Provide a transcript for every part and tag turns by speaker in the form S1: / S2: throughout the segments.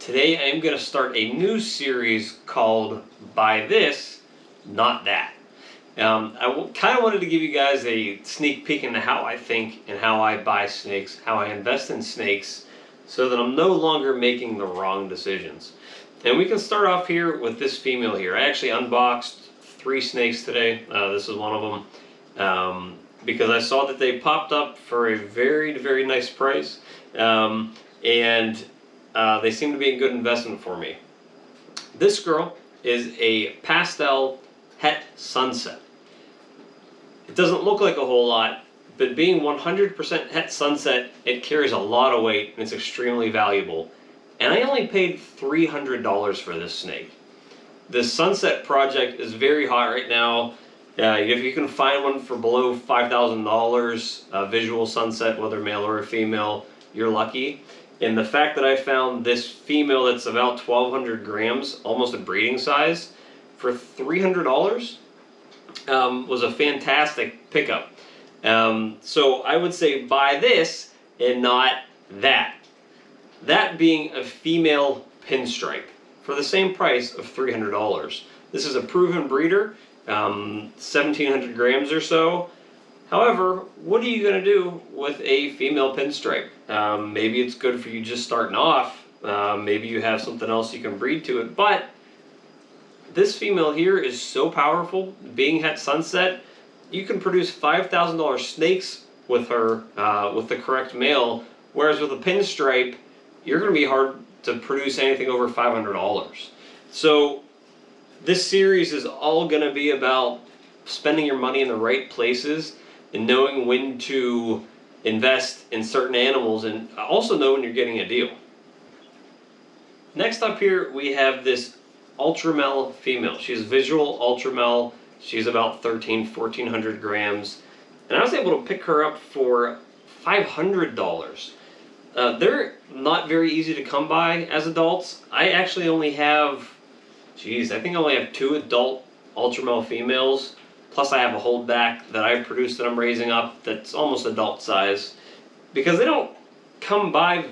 S1: Today I am going to start a new series called Buy This, Not That. I kind of wanted to give you guys a sneak peek into how I think and how I buy snakes, how I invest in snakes, so that I'm no longer making the wrong decisions. And we can start off here with this female here. I actually unboxed 3 snakes today. This is one of them. Because I saw that they popped up for a very, very nice price. They seem to be a good investment for me. This girl is a pastel het sunset. It doesn't look like a whole lot, but being 100% het sunset, it carries a lot of weight and it's extremely valuable. And I only paid $300 for this snake. This sunset project is very hot right now. If you can find one for below $5,000, visual sunset, whether male or female, you're lucky. And the fact that I found this female that's about 1,200 grams, almost a breeding size, for $300 was a fantastic pickup. So I would say buy this and not that. That being a female pinstripe for the same price of $300. This is a proven breeder, 1,700 grams or so. However, what are you going to do with a female pinstripe? Maybe it's good for you just starting off. Maybe you have something else you can breed to it. But this female here is so powerful. Being het sunset, you can produce $5,000 snakes with her, with the correct male. Whereas with a pinstripe, you're going to be hard to produce anything over $500. So this series is all going to be about spending your money in the right places and knowing when to invest in certain animals and also know when you're getting a deal. Next up here we have this ULTRAMEL female. She's visual ULTRAMEL. She's about 1,400 grams. And I was able to pick her up for $500. They're not very easy to come by as adults. I actually only have, I think I only have 2 adult ULTRAMEL females. Plus I have a holdback that I've produced that I'm raising up that's almost adult size. Because they don't come by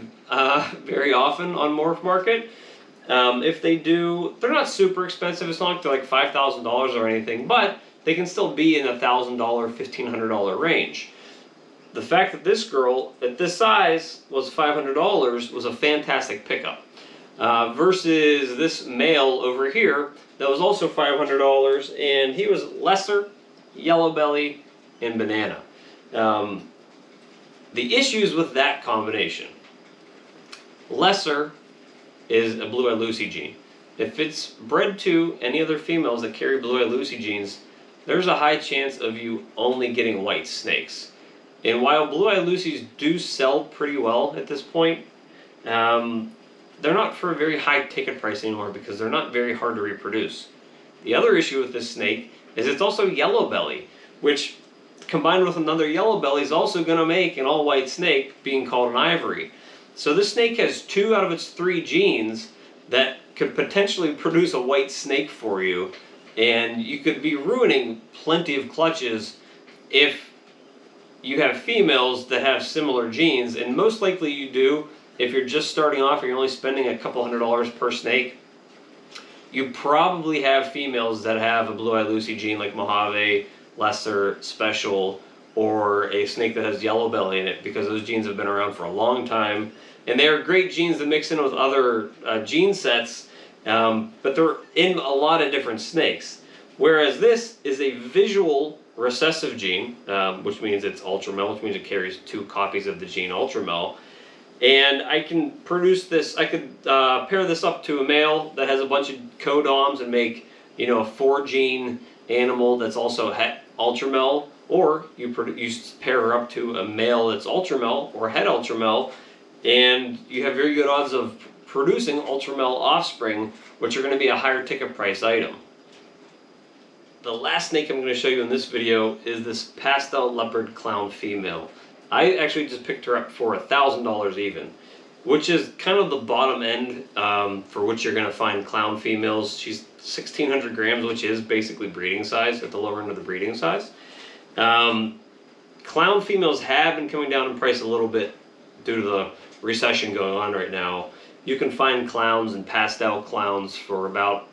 S1: very often on Morph Market. If they do, they're not super expensive. It's not like they're like $5,000 or anything, but they can still be in the $1,000, $1,500 range. The fact that this girl at this size was $500 was a fantastic pickup. Versus this male over here that was also $500, and he was lesser, yellow belly, and banana. The issues with that combination: lesser is a blue-eyed Lucy gene. If it's bred to any other females that carry blue-eyed Lucy genes, there's a high chance of you only getting white snakes. And while blue-eyed Lucys do sell pretty well at this point, they're not for a very high ticket price anymore because they're not very hard to reproduce. The other issue with this snake is it's also yellow belly, which combined with another yellow belly is also going to make an all-white snake being called an ivory. So this snake has 2 out of its 3 genes that could potentially produce a white snake for you, and you could be ruining plenty of clutches if you have females that have similar genes, and most likely you do. If you're just starting off and you're only spending a couple $100 per snake, you probably have females that have a blue-eyed Lucy gene like Mojave, lesser, special, or a snake that has yellow belly in it, because those genes have been around for a long time. And they are great genes to mix in with other gene sets, but they're in a lot of different snakes. Whereas this is a visual recessive gene, which means it's ULTRAMEL, which means it carries 2 copies of the gene ULTRAMEL. And I can produce this, I could pair this up to a male that has a bunch of codoms and make, a 4-gene animal that's also het ULTRAMEL, or you pair her up to a male that's ULTRAMEL or het ULTRAMEL, and you have very good odds of producing ULTRAMEL offspring, which are going to be a higher ticket price item. The last snake I'm going to show you in this video is this pastel leopard clown female. I actually just picked her up for $1,000 even, which is kind of the bottom end for which you're going to find clown females. She's 1,600 grams, which is basically breeding size, at the lower end of the breeding size. Clown females have been coming down in price a little bit due to the recession going on right now. you can find clowns and pastel clowns for about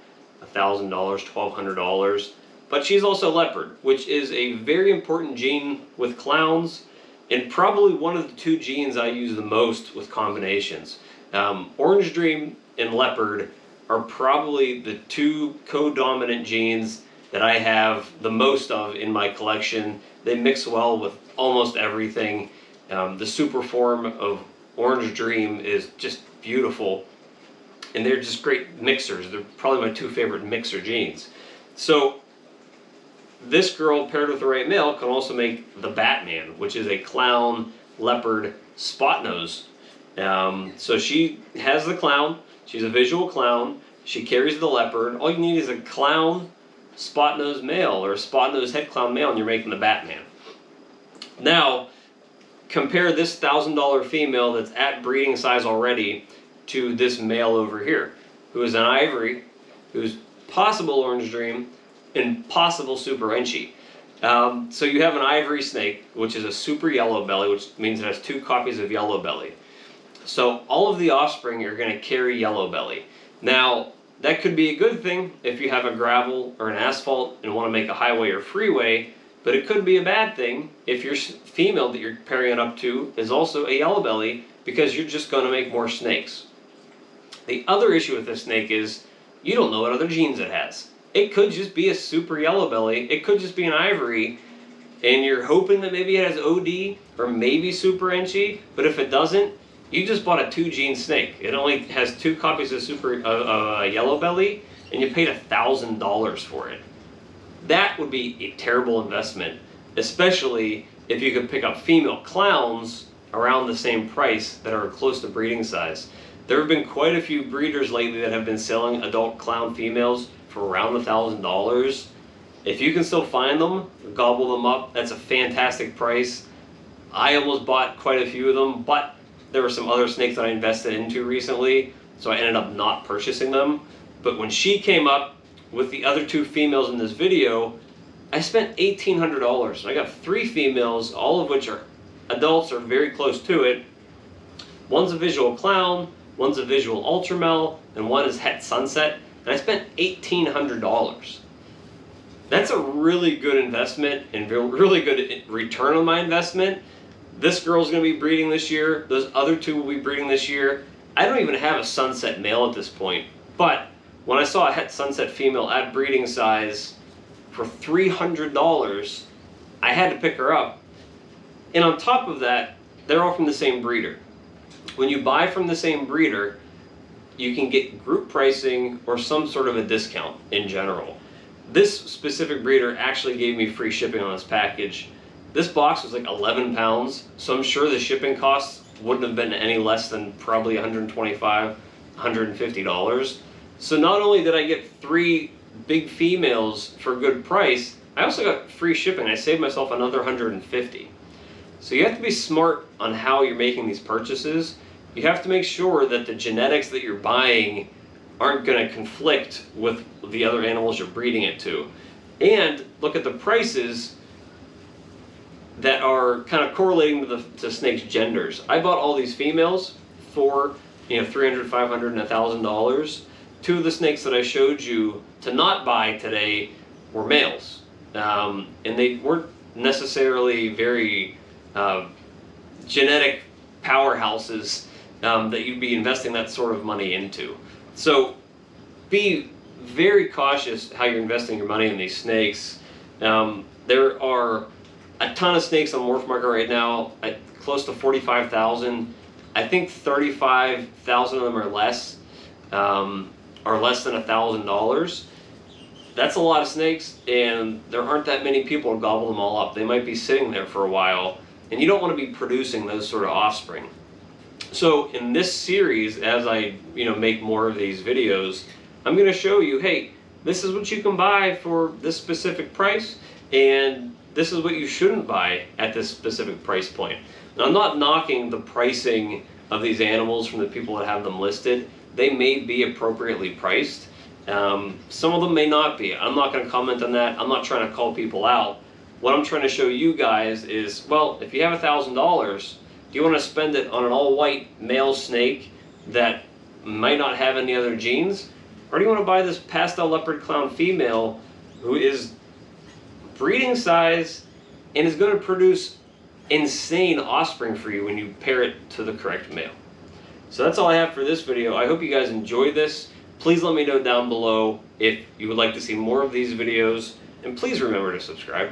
S1: $1,000, $1,200. But she's also leopard, which is a very important gene with clowns, and probably one of the two genes I use the most with combinations. Orange Dream and leopard are probably the two co-dominant genes that I have the most of in my collection. They mix well with almost everything. The super form of Orange Dream is just beautiful, and they're just great mixers. They're probably my two favorite mixer genes. So this girl paired with the right male can also make the Batman, which is a clown leopard spot nose. So she has the clown. She's a visual clown. She carries the leopard. All you need is a clown spot nose male or a spot nose head clown male, and you're making the Batman. Now, compare this $1,000 female that's at breeding size already to this male over here, who is an ivory, who's possible Orange Dream, and possible super Enchi. So you have an ivory snake, which is a super yellow belly, which means it has 2 copies of yellow belly. So all of the offspring are going to carry yellow belly. Now, that could be a good thing if you have a gravel or an asphalt and want to make a highway or freeway, but it could be a bad thing if your female that you're pairing it up to is also a yellow belly, because you're just going to make more snakes. The other issue with this snake is you don't know what other genes it has. It could just be a super yellow belly, it could just be an ivory, and you're hoping that maybe it has OD or maybe super Enchi, but if it doesn't, you just bought a 2-gene snake. It only has 2 copies of super yellow belly, and you paid $1,000 for it. That would be a terrible investment, especially if you could pick up female clowns around the same price that are close to breeding size. There have been quite a few breeders lately that have been selling adult clown females for around $1,000. If you can still find them, gobble them up. That's a fantastic price. I almost bought quite a few of them, but there were some other snakes that I invested into recently, so I ended up not purchasing them. But when she came up with the other 2 females in this video, I spent $1,800. I got 3 females, all of which are adults or very close to it. One's a visual clown, one's a visual ULTRAMEL, and one is het sunset. And I spent $1,800. That's a really good investment and really good return on my investment. This girl's going to be breeding this year. Those other 2 will be breeding this year. I don't even have a sunset male at this point. But when I saw a het sunset female at breeding size for $300, I had to pick her up. And on top of that, they're all from the same breeder. When you buy from the same breeder, you can get group pricing or some sort of a discount in general. This specific breeder actually gave me free shipping on this package. This box was like 11 pounds, so I'm sure the shipping costs wouldn't have been any less than probably $125, $150. So not only did I get 3 big females for a good price, I also got free shipping. I saved myself another $150. So you have to be smart on how you're making these purchases. You have to make sure that the genetics that you're buying aren't going to conflict with the other animals you're breeding it to. And look at the prices that are kind of correlating to snakes' genders. I bought all these females for $300, $500, and $1,000. 2 of the snakes that I showed you to not buy today were males. And they weren't necessarily very genetic powerhouses that you'd be investing that sort of money into. So be very cautious how you're investing your money in these snakes. There are a ton of snakes on Morph Market right now, at close to 45,000. I think 35,000 of them are less than $1,000. That's a lot of snakes, and there aren't that many people to gobble them all up. They might be sitting there for a while, and you don't want to be producing those sort of offspring. So in this series, as I make more of these videos, I'm going to show you, hey, this is what you can buy for this specific price, and this is what you shouldn't buy at this specific price point. Now, I'm not knocking the pricing of these animals from the people that have them listed. They may be appropriately priced. Some of them may not be. I'm not going to comment on that. I'm not trying to call people out. What I'm trying to show you guys is, well, if you have $1,000, do you want to spend it on an all-white male snake that might not have any other genes? Or do you want to buy this pastel leopard clown female who is breeding size and is going to produce insane offspring for you when you pair it to the correct male? So that's all I have for this video. I hope you guys enjoyed this. Please let me know down below if you would like to see more of these videos, and please remember to subscribe.